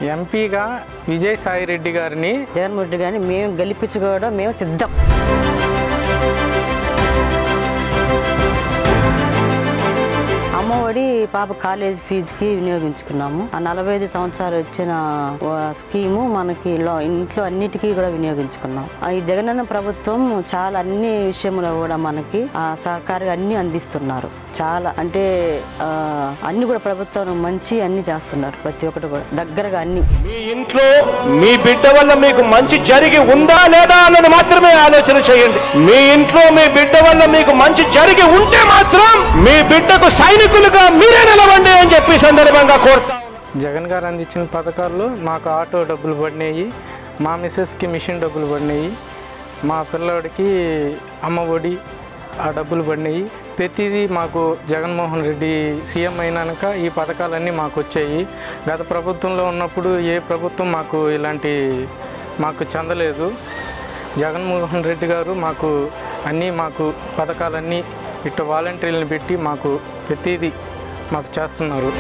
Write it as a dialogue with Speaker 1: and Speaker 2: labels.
Speaker 1: ఎంపీగా విజయసాయి రెడ్డి గారిని
Speaker 2: జగన్మోహన్ రెడ్డి గారిని మేము గెలిపించుకోవడం మేము సిద్ధం. అమ్మఒడి పాప కాలేజ్ ఫీజుకి వినియోగించుకున్నాము. ఆ 45 సంవత్సరాలు వచ్చిన స్కీము మనకి ఇంట్లో అన్నిటికీ కూడా వినియోగించుకున్నాం. ఈ జగనన్న ప్రభుత్వం చాలా అన్ని విషయంలో కూడా మనకి సహకారంగా అన్ని అందిస్తున్నారు. చాలా అంటే అన్ని కూడా ప్రభుత్వం మంచి అన్ని చేస్తున్నారు. ప్రతి ఒక్కటి కూడా దగ్గరగా అన్ని.
Speaker 3: మీ ఇంట్లో మీ బిడ్డ వల్ల మీకు మంచి జరిగి ఉందా లేదా అన్నది మాత్రమే ఆలోచన చేయండి. మీ ఇంట్లో మీ బిడ్డ వల్ల మీకు మంచి జరిగి ఉంటే మాత్రం మీ బిడ్డకు సైనికులుగా మీరే నిలవండి అని చెప్పి సందర్భంగా కోరుతా.
Speaker 1: జగన్ గారు అందించిన పథకాల్లో మాకు ఆటో డబ్బులు పడినాయి, మా మిస్సెస్కి మిషన్ డబ్బులు పడినాయి, మా పిల్లోడికి అమ్మఒడి ఆ డబ్బులు పడినాయి. ప్రతిదీ మాకు జగన్మోహన్ రెడ్డి సీఎం అయినాక ఈ పథకాలన్నీ మాకు వచ్చాయి. గత ప్రభుత్వంలో ఉన్నప్పుడు ఏ ప్రభుత్వం మాకు ఇలాంటి మాకు చెందలేదు. జగన్మోహన్ రెడ్డి గారు మాకు పథకాలన్నీ ఇటు వాలంటీర్లను పెట్టి మాకు ప్రతిదీ మాకు చేస్తున్నారు.